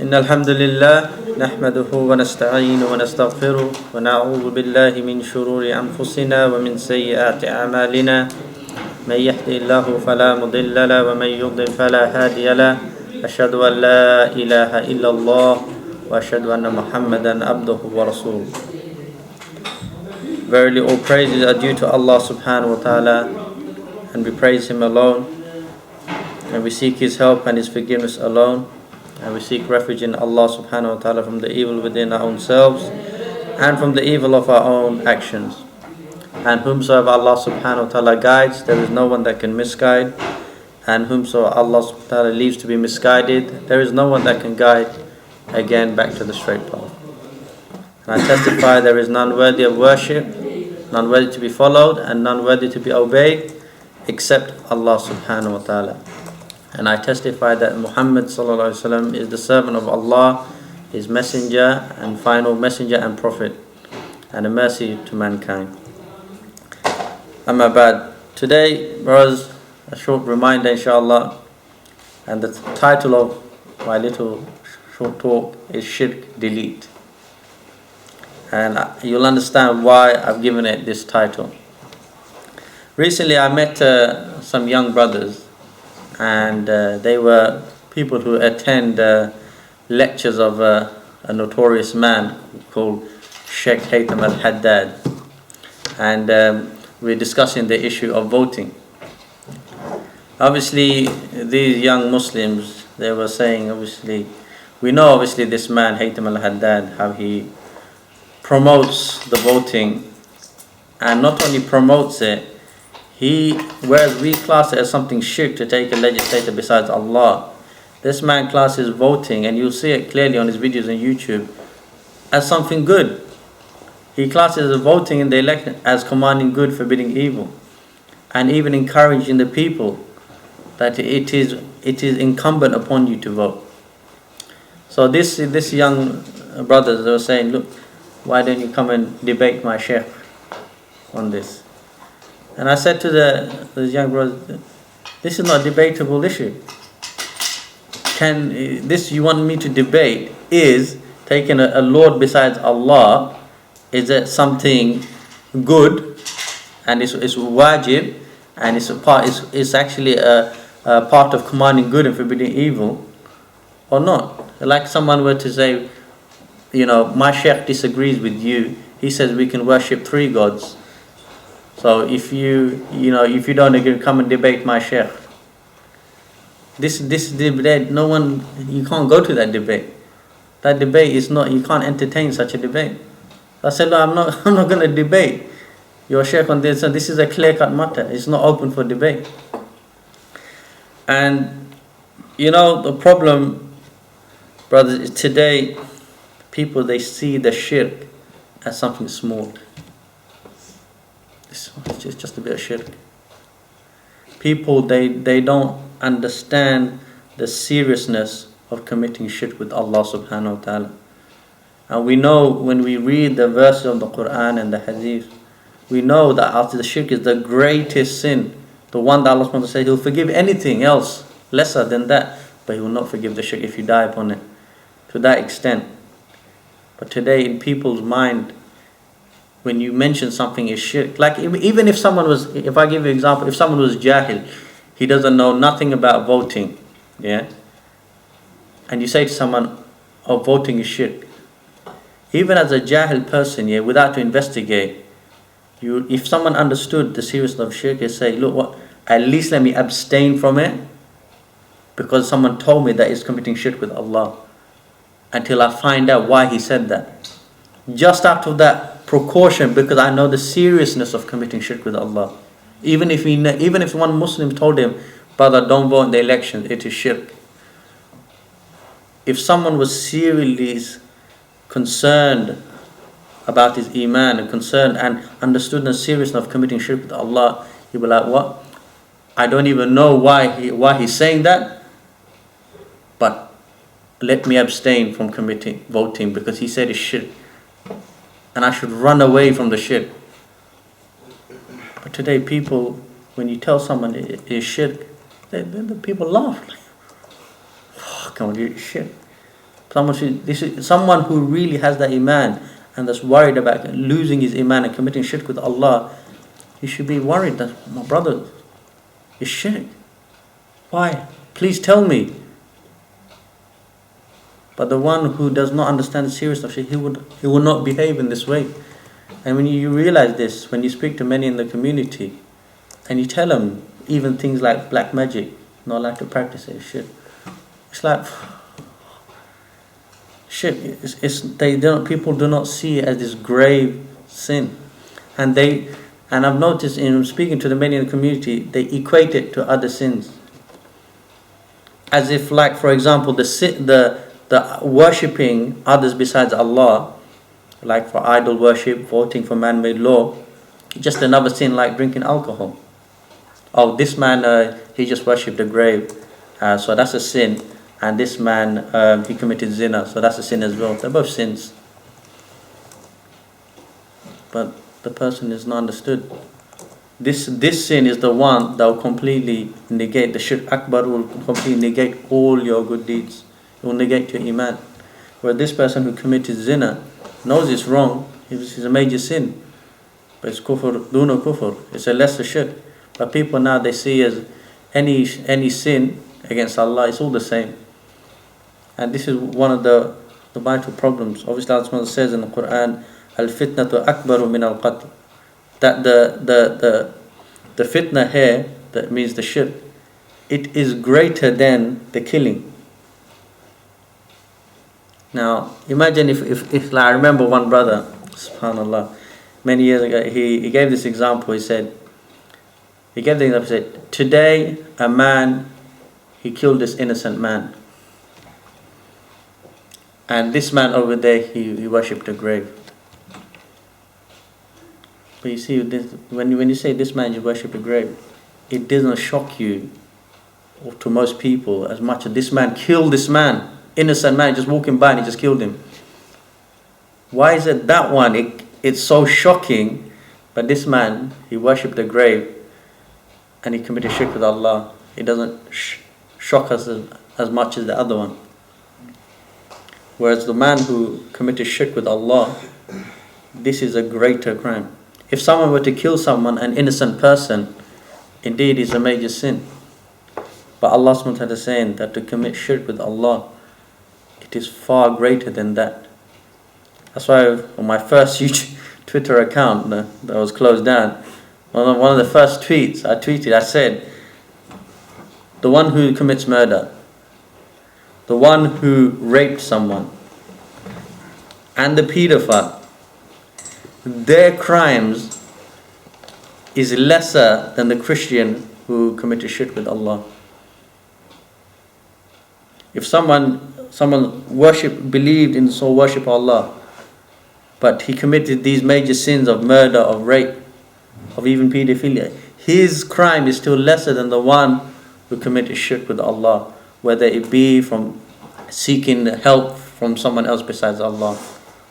إن الحمد لله نحمده ونستعينه ونستغفره ونعوذ بالله من شرور أنفسنا ومن سيئات أعمالنا من يهده الله فلا مضل له ومن يضلل فلا هادي له أشهد أن لا إله إلا الله وأشهد أن محمدا عبده ورسوله. Verily all praises are due to Allah subhanahu wa ta'ala, and we praise Him alone, and we seek His help and His forgiveness alone, and we seek refuge in Allah subhanahu wa ta'ala from the evil within our own selves and from the evil of our own actions. And whomsoever Allah subhanahu wa ta'ala guides, there is no one that can misguide, and whomsoever Allah subhanahu wa ta'ala leaves to be misguided, there is no one that can guide again back to the straight path. And I testify there is none worthy of worship, none worthy to be followed, and none worthy to be obeyed except Allah subhanahu wa ta'ala. And I testify that Muhammad sallallahu alaihi wasallam is the servant of Allah, His messenger and final messenger and prophet, and a mercy to mankind. Amma ba'd. Today, brothers, a short reminder inshallah, and the title of my little short talk is Shirk Delete. And you'll understand why I've given it this title. Recently I met some young brothers, and they were people who attend lectures of a notorious man called Sheikh Haytham al-Haddad, and we're discussing the issue of voting. Obviously these young Muslims, they were saying, we know this man Haytham al-Haddad, how he promotes the voting, and not only promotes it, whereas we class it as something shirk to take a legislator besides Allah, this man classes voting, and you'll see it clearly on his videos on YouTube, as something good. He classes voting in the election as commanding good, forbidding evil, and even encouraging the people that it is incumbent upon you to vote. So this young brothers, they were saying, look, why don't you come and debate my sheikh on this? And I said to the young brothers, this is not a debatable issue. This you want me to debate is taking a Lord besides Allah, is it something good, and it's wajib, and it's actually a part of commanding good and forbidding evil, or not? Like someone were to say, my sheikh disagrees with you. He says we can worship 3 gods. So if you don't agree, come and debate my sheikh. This debate, you can't go to that debate. That debate is not, you can't entertain such a debate. I said, no, I'm not going to debate your sheikh on this. And this is a clear-cut matter. It's not open for debate. And the problem, brothers, is today people, they see the shirk as something small. It's just a bit of shirk. People, they don't understand the seriousness of committing shirk with Allah subhanahu wa ta'ala. And we know when we read the verses of the Quran and the Hadith, we know that after the shirk is the greatest sin, the one that Allah subhanahu wa ta'ala says He'll forgive anything else lesser than that, but He will not forgive the shirk if you die upon it, to that extent. But today in people's mind, when you mention something is shirk, like even if someone was, if I give you an example, if someone was jahil, he doesn't know nothing about voting, yeah, and you say to someone, oh, voting is shirk, even as a jahil person, yeah, without to investigate, if someone understood the seriousness of shirk, they say, look, what, at least let me abstain from it, because someone told me that it's committing shirk with Allah, until I find out why he said that. Just out of that precaution, because I know the seriousness of committing shirk with Allah. Even if one Muslim told him, brother, don't vote in the election, it is shirk. If someone was seriously concerned about his iman and concerned and understood the seriousness of committing shirk with Allah, he'd be like, what? I don't even know why he's saying that, but let me abstain from voting because he said it's shirk, and I should run away from the shirk. But today people, when you tell someone it is shirk, the people laugh. Like, oh, come on, it's shirk. Someone who really has that iman and that's worried about losing his iman and committing shirk with Allah, he should be worried that my brother is shirk. Why? Please tell me. But the one who does not understand the seriousness of shirk, he will not behave in this way. And when you realize this, when you speak to many in the community, and you tell them even things like black magic, not allowed to practice it, shit. It's like shit. People do not see it as this grave sin, and I've noticed in speaking to the many in the community, they equate it to other sins, as if, like, for example, the worshipping others besides Allah, like for idol worship, voting for man-made law, just another sin like drinking alcohol. Oh, this man, he just worshipped a grave, so that's a sin. And this man, he committed zina, so that's a sin as well. They're both sins. But the person is not understood. This sin is the one that will completely negate, the shirk akbar will completely negate all your good deeds. It will negate your iman. Where this person who committed zina knows it's wrong, it's a major sin. But it's kufr, duna kufr, it's a lesser shirk. But people now, they see as any sin against Allah, it's all the same. And this is one of the vital problems. Obviously Allah says in the Quran, al-fitnatu akbaru min al-qatl. That the fitna here, that means the shirk, it is greater than the killing. Now imagine if like, I remember one brother, subhanallah, many years ago, he gave this example. He said, today a man, he killed this innocent man. And this man over there, he worshipped a grave. But you see, when you say this man just worshipped a grave, it doesn't shock you, or to most people, as much as this man killed this man, innocent man, just walking by and he just killed him. Why is it that one, it's so shocking, but this man, he worshipped a grave and he committed shirk with Allah. It doesn't shock us as much as the other one. Whereas the man who committed shirk with Allah, this is a greater crime. If someone were to kill someone, an innocent person, indeed is a major sin. But Allah subhanahu wa ta'ala is saying that to commit shirk with Allah, it is far greater than that. That's why on my first Twitter account that was closed down, one of the first tweets I tweeted, I said, the one who commits murder, the one who raped someone, and the paedophile, their crimes is lesser than the Christian who committed shirk with Allah. If someone believed in soul worship Allah, but he committed these major sins of murder, of rape, of even paedophilia, his crime is still lesser than the one who committed shirk with Allah, whether it be from seeking help from someone else besides Allah,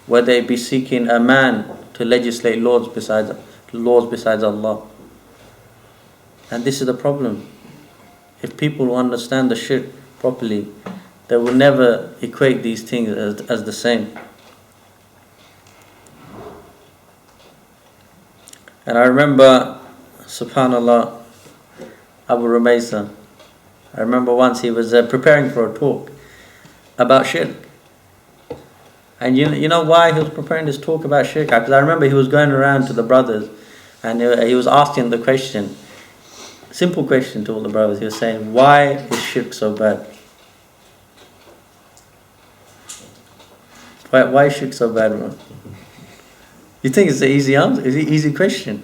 whether it be seeking a man to legislate laws besides Allah. And this is the problem. If people understand the shirk properly, they will never equate these things as the same. And I remember, subhanallah, Abu Rumaysa, I remember once he was preparing for a talk about shirk. And you know why he was preparing this talk about shirk? Because I remember he was going around to the brothers and he was asking the question, simple question to all the brothers. He was saying, why is shirk so bad? Why is shirk so bad, bro? You think it's an easy answer? It's an easy question.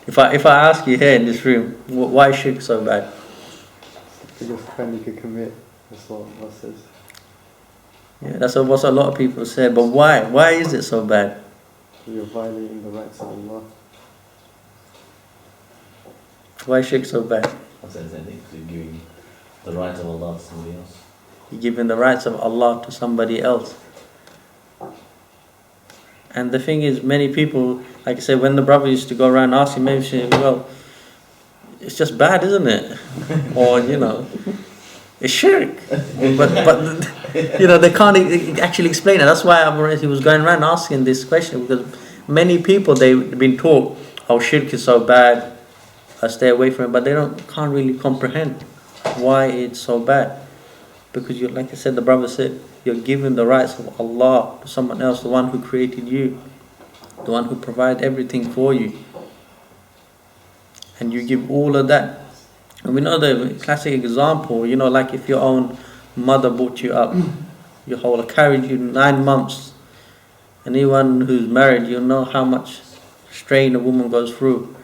If I ask you here in this room, why is shirk so bad? Because friend you could commit. That's what Allah says. Yeah, that's what a lot of people say. But why? Why is it so bad? You're violating the rights of Allah. Why is shirk so bad? I said anything to giving the rights of Allah to somebody else. You're giving the rights of Allah to somebody else. And the thing is, many people, like I said, when the brother used to go around asking, maybe say, well, it's just bad, isn't it? Or, it's shirk. But They can't actually explain it. That's why he was going around asking this question, because many people, they've been taught, oh, shirk is so bad, I stay away from it, but they can't really comprehend why it's so bad. Because like I said, the brother said, you're giving the rights of Allah to someone else, the one who created you, the one who provided everything for you, and you give all of that. And we know the classic example, like if your own mother brought you up, carried you 9 months. Anyone who's married, you know how much strain a woman goes through.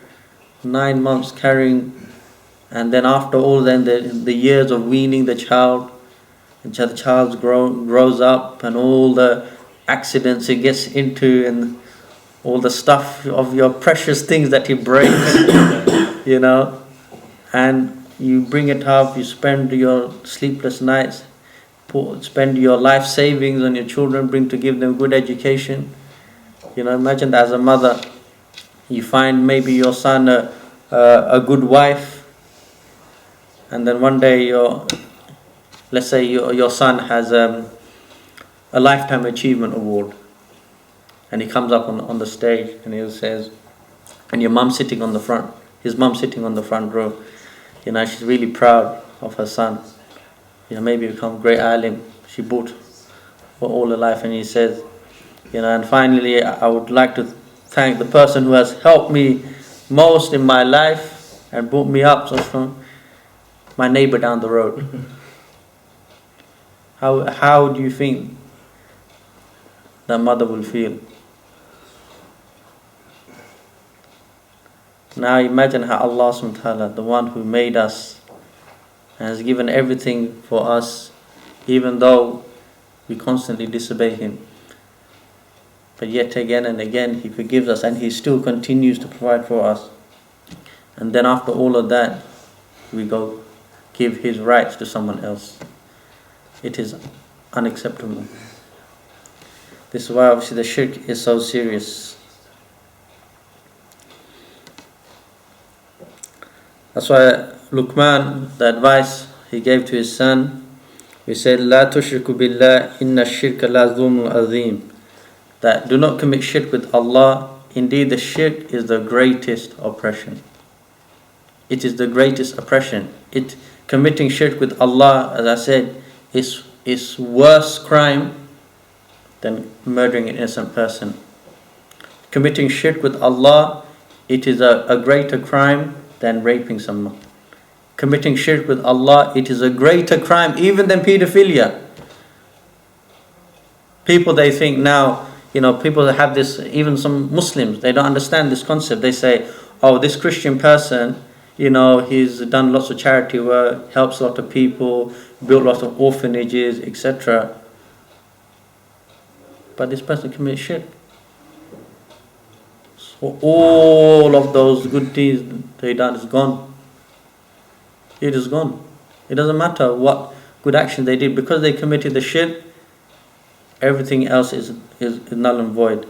9 months carrying, and then after all, then the years of weaning the child, and the child grows up, and all the accidents it gets into, and all the stuff of your precious things that it breaks, and you bring it up, you spend your sleepless nights, spend your life savings on your children, to give them good education. Imagine that as a mother, you find maybe your son a good wife, and then one day let's say your son has a lifetime achievement award, and he comes up on the stage and he says, and your mum's sitting on the front, his mum's sitting on the front row, she's really proud of her son, maybe become great alim, she bought for all her life, and he says, and finally, I would like to thank the person who has helped me most in my life and brought me up so strong, my neighbor down the road. How do you think that mother will feel? Now imagine how Allah subhanahu wa ta'ala, the one who made us and has given everything for us, even though we constantly disobey Him, but yet again and again He forgives us, and He still continues to provide for us. And then after all of that, we go give His rights to someone else. It is unacceptable. This is why obviously the shirk is so serious. That's why Luqman, the advice he gave to his son, he said, "La tushriku billah, inna shirka la zulmun azim." That do not commit shirk with Allah. Indeed, the shirk is the greatest oppression. It is the greatest oppression. Committing shirk with Allah, as I said, is worse crime than murdering an innocent person. Committing shirk with Allah, it is a greater crime than raping someone. Committing shirk with Allah, it is a greater crime even than pedophilia. People, they think now, people that have this, even some Muslims, they don't understand this concept. They say, oh, this Christian person, he's done lots of charity work, helps a lot of people, built lots of orphanages, etc. But this person commits shirk. So all of those good deeds they done is gone. It is gone. It doesn't matter what good action they did, because they committed the shirk. Everything else is null and void.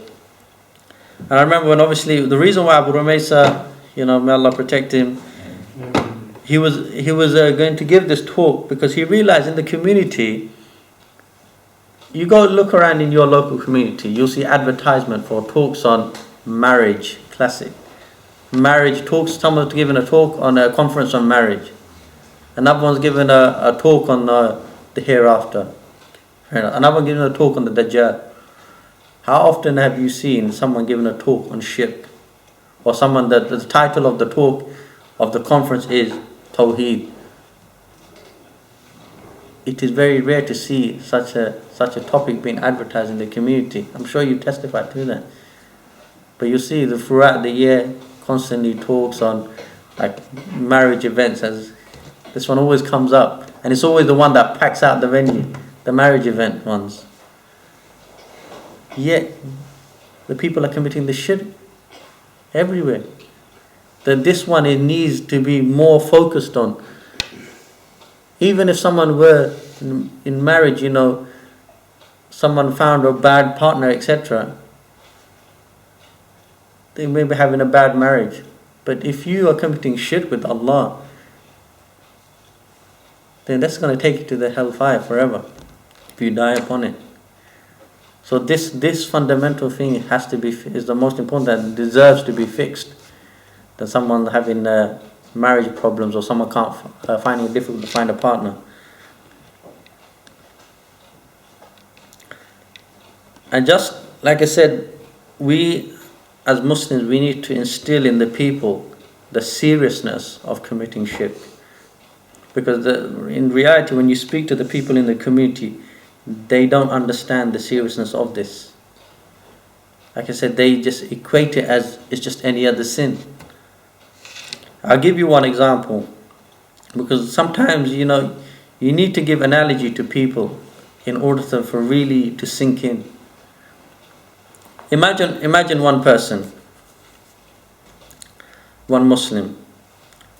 And I remember when, obviously, the reason why Abu Rumaysa, may Allah protect him, he was going to give this talk because he realized in the community, you go look around in your local community, you'll see advertisement for talks on marriage, classic. Marriage talks, someone's given a talk on a conference on marriage. Another one's given a talk on the hereafter. Another one giving a talk on the Dajjal. How often have you seen someone giving a talk on shirk? Or someone that the title of the talk of the conference is Tawheed. It is very rare to see such a topic being advertised in the community. I'm sure you testify to that. But you see throughout the year constantly talks on like marriage events, as this one always comes up, and it's always the one that packs out the venue, the marriage event ones. Yet the people are committing the shirk everywhere. That this one, it needs to be more focused on. Even if someone were in marriage, someone found a bad partner, etc., they may be having a bad marriage. But if you are committing shirk with Allah, then that's going to take you to the hellfire forever. if you die upon it. So this fundamental thing has to be is the most important, that deserves to be fixed. That someone having marriage problems, or someone can't finding it difficult to find a partner. And just like I said, we as Muslims, we need to instill in the people the seriousness of committing shirk. Because in reality, when you speak to the people in the community, they don't understand the seriousness of this. Like I said, they just equate it as it's just any other sin. I'll give you one example, because sometimes, you need to give analogy to people in order for really to sink in. Imagine one person, one Muslim,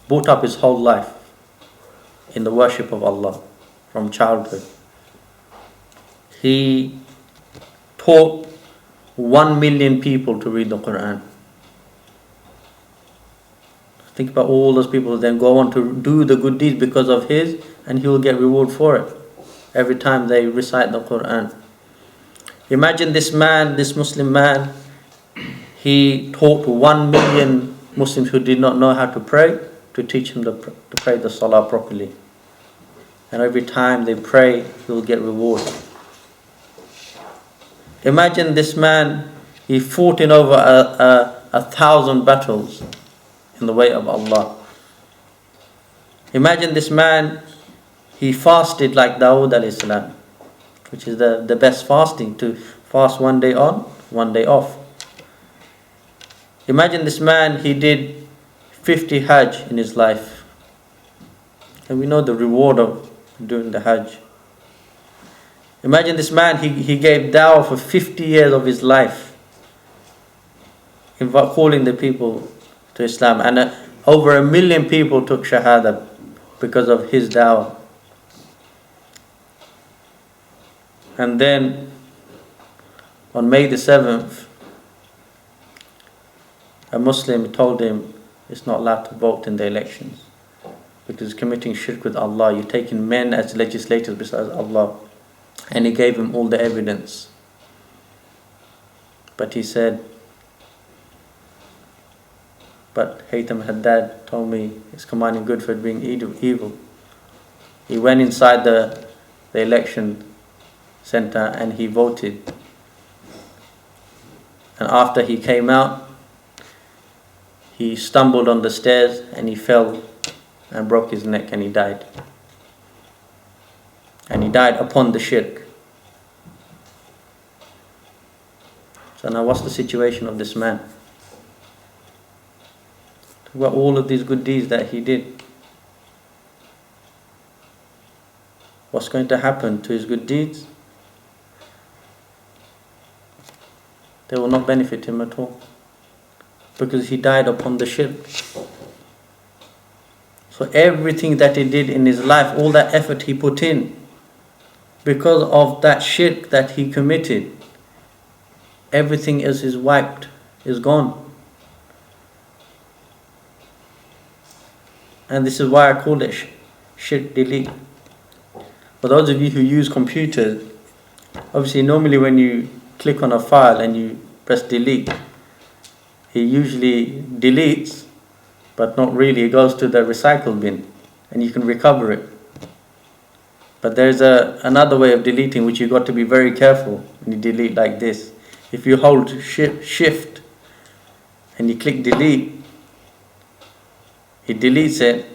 brought up his whole life in the worship of Allah from childhood. He taught 1 million people to read the Quran. Think about all those people then go on to do the good deeds because of his, and he will get reward for it every time they recite the Quran. Imagine this man, this Muslim man, he taught 1 million Muslims who did not know how to pray, to teach them to pray the Salah properly. And every time they pray, he will get reward. Imagine this man, he fought in over 1,000 battles in the way of Allah. Imagine this man, he fasted like Dawood alayhi salam, which is the best fasting, to fast 1 day on, 1 day off. Imagine this man, he did 50 Hajj in his life. And we know the reward of doing the Hajj. Imagine this man, he gave dawah for 50 years of his life, calling the people to Islam. And over 1 million people took Shahada because of his dawah. And then on May the 7th, a Muslim told him it's not allowed to vote in the elections because he's committing shirk with Allah. You're taking men as legislators besides Allah. And he gave him all the evidence. But he said, but Haytham Haddad told me it's commanding good for being evil. He went inside the election center and he voted. And after he came out, he stumbled on the stairs and he fell and broke his neck and he died. And he died upon the shirk. So now what's the situation of this man? Talk about all of these good deeds that he did. What's going to happen to his good deeds? They will not benefit him at all, because he died upon the shirk. So everything that he did in his life, all that effort he put in, because of that shirk that he committed, everything else is wiped, is gone. And this is why I call it shirk delete. For those of you who use computers, obviously normally when you click on a file and you press delete, it usually deletes, but not really. It goes to the recycle bin and you can recover it. But there's another way of deleting which you've got to be very careful when you delete like this. If you hold shift and you click delete, it deletes it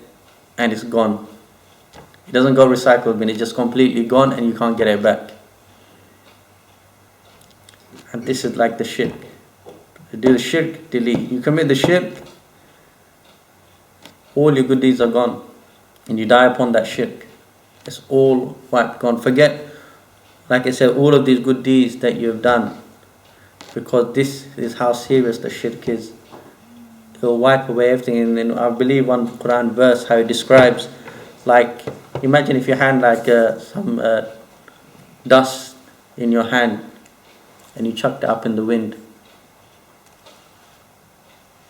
and it's gone. It doesn't go recycle bin, it's just completely gone and you can't get it back. And this is like the shirk. You do the shirk, delete. You commit the shirk, all your good deeds are gone. And you die upon that shirk. It's all wiped, gone. Forget, like I said, all of these good deeds that you have done. Because this is how serious the shirk is. It will wipe away everything. And then I believe one Quran verse, how it describes, like, imagine if you had like some dust in your hand and you chucked it up in the wind.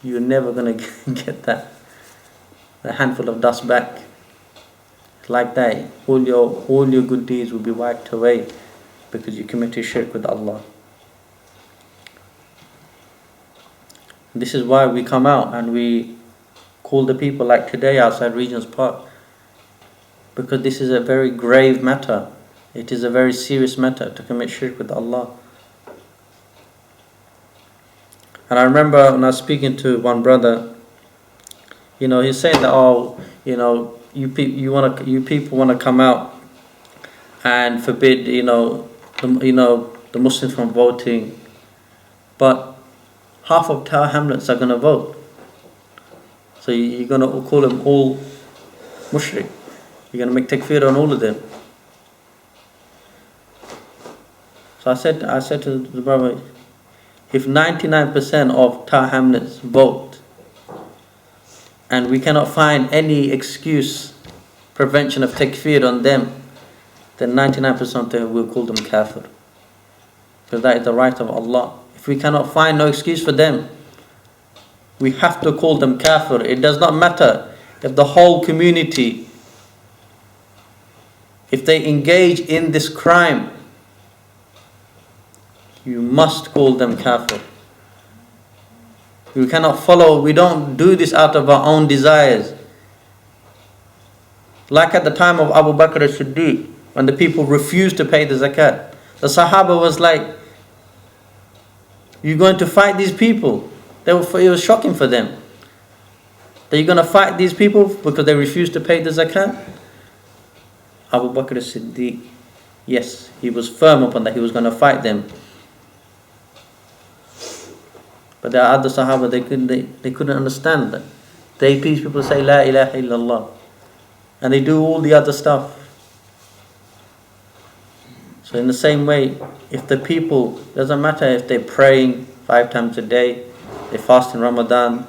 You're never going to get that, a handful of dust back. Like that, all your good deeds will be wiped away because you committed shirk with Allah. This is why we come out and we call the people like today outside Regent's Park, because this is a very grave matter. It is a very serious matter to commit shirk with Allah. And I remember when I was speaking to one brother, he's saying that, you people want to come out and forbid, the Muslims from voting, but half of Tower Hamlets are going to vote. So you're going to call them all mushrik. You're going to make takfir on all of them. So I said to the brother, if 99% of Tower Hamlets vote, and we cannot find any excuse, prevention of takfir on them, then 99% of them will call them kafir. Because that is the right of Allah. If we cannot find no excuse for them, we have to call them kafir. It does not matter if the whole community, if they engage in this crime, you must call them kafir. We don't do this out of our own desires. Like at the time of Abu Bakr as-Siddiq, when the people refused to pay the zakat, the Sahaba was like, you're going to fight these people? It was shocking for them. That you're going to fight these people because they refused to pay the zakat? Abu Bakr as-Siddiq, yes, he was firm upon that, he was going to fight them. But there are other Sahaba, they couldn't understand that. These people say La ilaha illallah, and they do all the other stuff. So in the same way, if the people, doesn't matter if they're praying 5 times a day, they fast in Ramadan,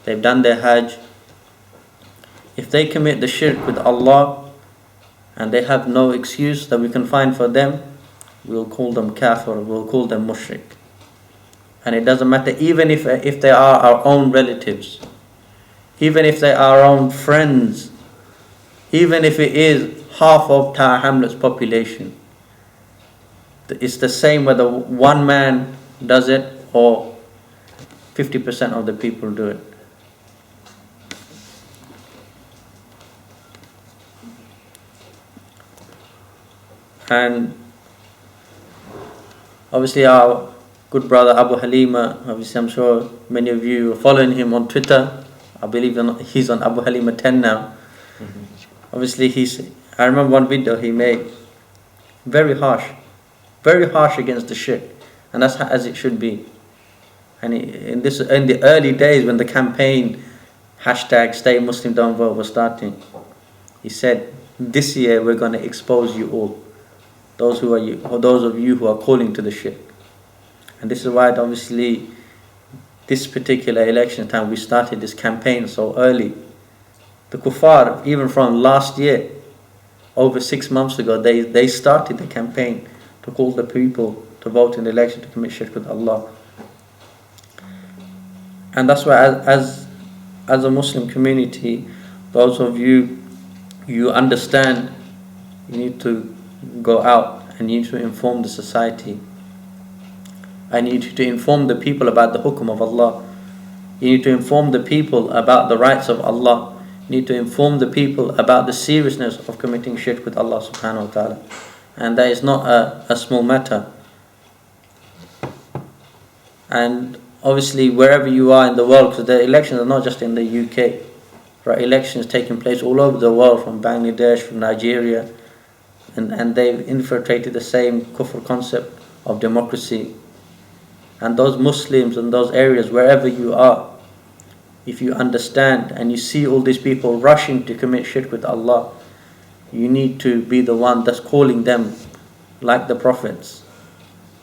they've done their Hajj, if they commit the shirk with Allah and they have no excuse that we can find for them, we'll call them kafir, we'll call them mushrik. And it doesn't matter even if they are our own relatives, even if they are our own friends, even if it is half of Tower Hamlets population. It's the same whether one man does it or 50% of the people do it. And obviously our good brother Abu Halima, obviously I'm sure many of you are following him on Twitter. I believe he's on Abu Halima 10 now. Obviously I remember one video he made, very harsh against the shirk, and that's as it should be. And in the early days when the campaign #Stay Muslim Don't Vote was starting, he said, this year we're going to expose you all, those of you who are calling to the shirk. And this is why obviously this particular election time we started this campaign so early. The kuffar, even from last year, over 6 months ago, they started the campaign to call the people to vote in the election to commit shirk with Allah. And that's why as a Muslim community, those of you understand, you need to go out and you need to inform the society. I need to inform the people about the hukum of Allah. You need to inform the people about the rights of Allah. You need to inform the people about the seriousness of committing shirk with Allah subhanahu wa ta'ala. And that is not a small matter. And obviously wherever you are in the world, because the elections are not just in the UK, right? Elections taking place all over the world, from Bangladesh, from Nigeria, and they've infiltrated the same kufr concept of democracy. And those Muslims in those areas, wherever you are, if you understand and you see all these people rushing to commit shirk with Allah, you need to be the one that's calling them, like the prophets,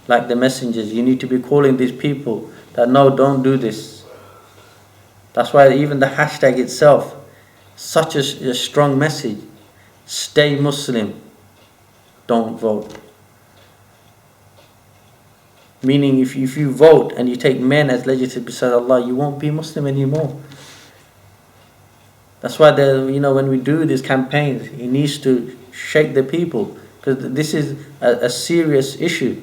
like the messengers. You need to be calling these people that no, don't do this. That's why even the hashtag itself, such a strong message. Stay Muslim, don't vote. Meaning if you vote and you take men as legislative beside Allah, you won't be Muslim anymore. That's why when we do these campaigns, he needs to shake the people, because this is a serious issue.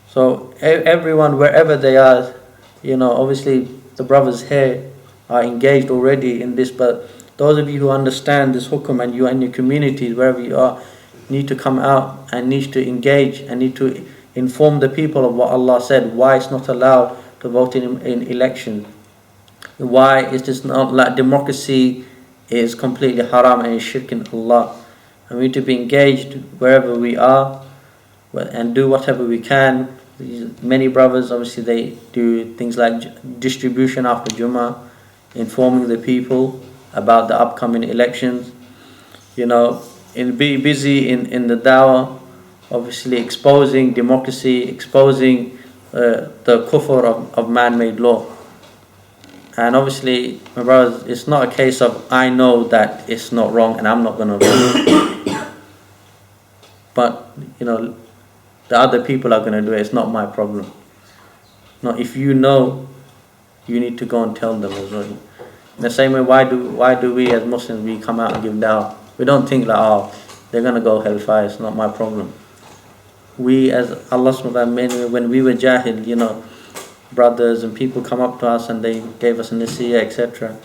So everyone, wherever they are, obviously the brothers here are engaged already in this, but those of you who understand this hukum and you are in your communities, wherever you are, need to come out and need to engage and need to inform the people of what Allah said, why it's not allowed to vote in elections, why it is not like democracy is completely haram and is shirk in Allah. And we need to be engaged wherever we are and do whatever we can. Many brothers, obviously, they do things like distribution after Jummah, informing the people about the upcoming elections. Be busy in the dawah, obviously exposing democracy, exposing the kufr of man-made law. And obviously, my brothers, it's not a case of I know that it's not wrong and I'm not going to vote. But, the other people are going to do it. It's not my problem. No, if you know, you need to go and tell them as well. In the same way, why do we as Muslims, we come out and give dawah? We don't think like, they're going to go hellfire. It's not my problem. We, as Allah subhanahu wa ta'ala, when we were jahil, brothers and people come up to us and they gave us a nasiyah, etc.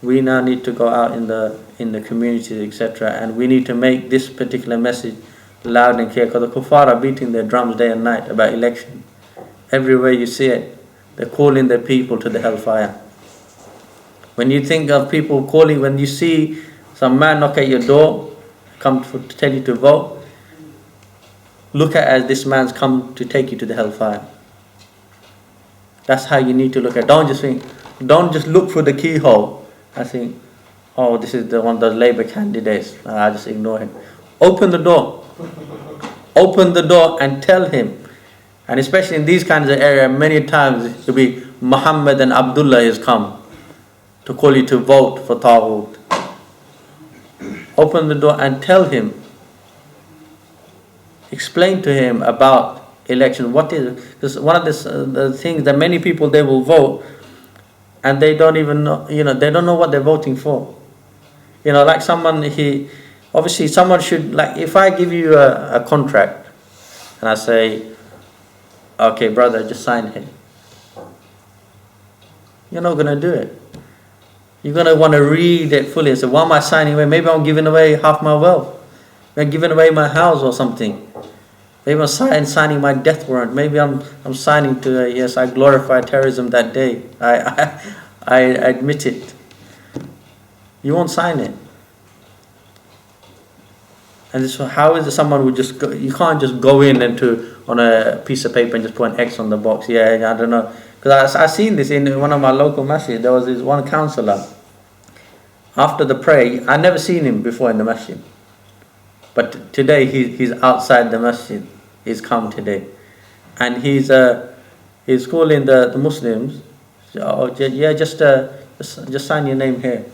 We now need to go out in the communities, etc. And we need to make this particular message loud and clear, because the kuffar are beating their drums day and night about election. Everywhere you see it, they're calling their people to the hellfire. When you think of people calling, when you see some man knock at your door, come to tell you to vote, look at it as this man's come to take you to the hellfire. That's how you need to look at it. Don't just look through the keyhole and think, this is one of the Labour candidates, I'll just ignore him. Open the door. Open the door and tell him. And especially in these kinds of areas, many times it will be Muhammad and Abdullah has come to call you to vote for Taghut. Open the door and tell him. Explain to him about election. What is it? Because one of the things that many people, they will vote and they don't even know, they don't know what they're voting for. Like obviously someone should, like if I give you a contract and I say, okay brother, just sign it. You're not going to do it. You're going to want to read it fully and say, why am I signing away? Maybe I'm giving away half my wealth. I'm giving away my house or something. Maybe I'm signing my death warrant. Maybe I'm signing to, yes, I glorify terrorism that day. I admit it. You won't sign it. And this, how is it someone would just go, you can't just go in on a piece of paper and just put an X on the box. Yeah, I don't know. Because I seen this in one of my local masjids. There was this one counsellor. After the prayer, I never seen him before in the masjid. But today he's outside the masjid. He's come today. And he's calling the Muslims. Just sign your name here.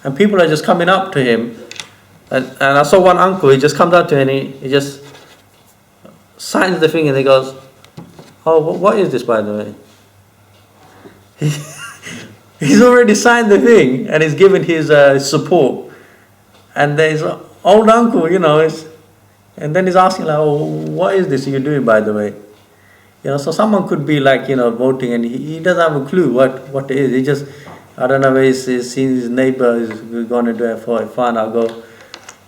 And people are just coming up to him. And I saw one uncle, he just comes up to him and he just signs the thing and he goes, what is this, by the way? He's already signed the thing and he's given his support. And there's an old uncle, and then he's asking like, what is this you're doing, by the way? So someone could be like, voting and he doesn't have a clue what it is. He just, I don't know, he's seen his neighbor is going to do it for fun. I'll go,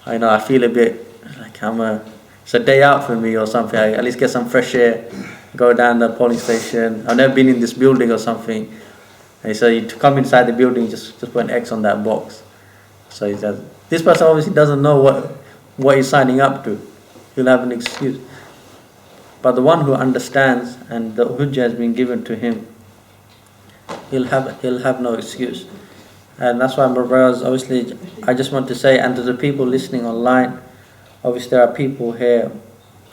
I feel a bit like it's a day out for me or something. I at least get some fresh air, go down the polling station. I've never been in this building or something. And so you to come inside the building, just put an X on that box. So he says, this person obviously doesn't know what he's signing up to. He'll have an excuse. But the one who understands and the hujjah has been given to him, he'll have no excuse. And that's why, my brothers, obviously, I just want to say, and to the people listening online, obviously there are people here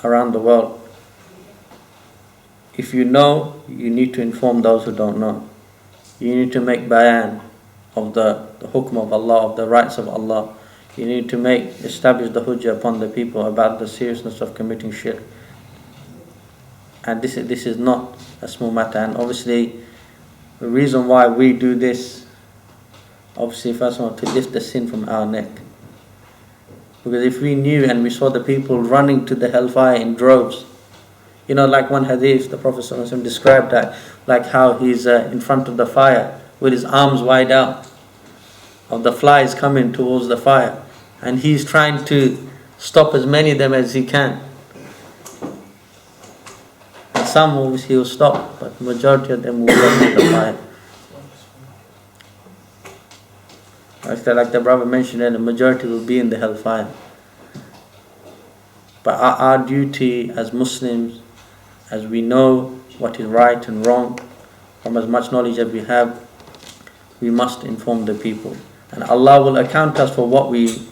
around the world. If you know, you need to inform those who don't know. You need to make bayan of the hukm of Allah, of the rights of Allah. You need to establish the hujjah upon the people about the seriousness of committing shirk. And this is not a small matter. And obviously, the reason why we do this obviously first of all to lift the sin from our neck. Because if we knew and we saw the people running to the hellfire in droves, like one hadith, the Prophet ﷺ described that, like how he's in front of the fire with his arms wide out, of the flies coming towards the fire, and he's trying to stop as many of them as he can. And some obviously will stop, but the majority of them will go to the fire. Like the brother mentioned, the majority will be in the hellfire. But our duty as Muslims, as we know what is right and wrong, from as much knowledge as we have, we must inform the people. And Allah will account us for what we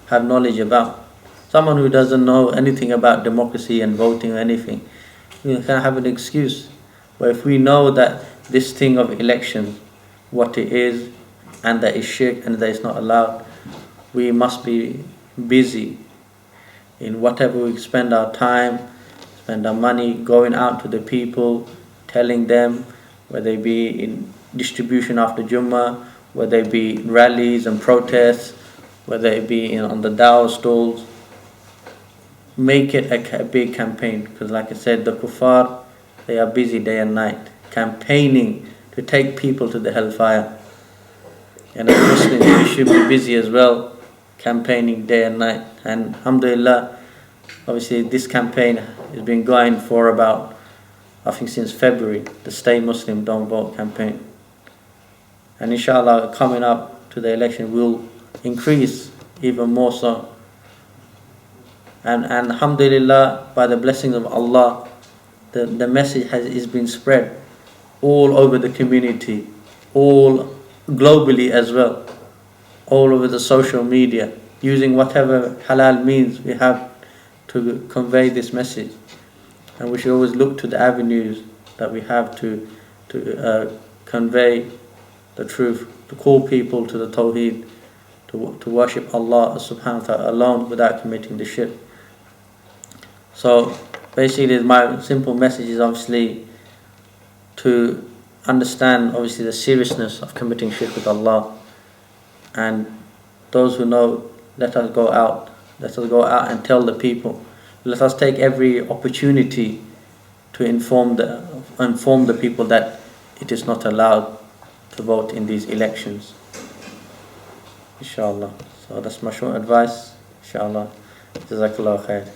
have knowledge about. Someone who doesn't know anything about democracy and voting or anything, can have an excuse. But if we know that this thing of elections, what it is, and that it's shirk and that it's not allowed, we must be busy in whatever we spend our time, spend our money, going out to the people, telling them, whether it be in distribution after Jummah, whether it be rallies and protests, whether it be on the dawah stalls. Make it a big campaign, because like I said, the kuffar, they are busy day and night, campaigning to take people to the hellfire. And as Muslims, we should be busy as well, campaigning day and night. And alhamdulillah, obviously this campaign has been going for about, I think since February, the Stay Muslim Don't Vote campaign. And inshallah, coming up to the election will increase even more so. And alhamdulillah, by the blessings of Allah, the message is been spread all over the community, all globally as well, all over the social media, using whatever halal means we have to convey this message. And we should always look to the avenues that we have to convey the truth, to call people to the Tawheed, to worship Allah subhanahu wa ta'ala alone without committing the shirk. So basically my simple message is obviously to understand obviously the seriousness of committing shirk with Allah, and those who know, let us go out and tell the people. Let us take every opportunity to inform the people that it is not allowed to vote in these elections. Inshallah. So that's my short advice. Inshallah. Jazakallah khair.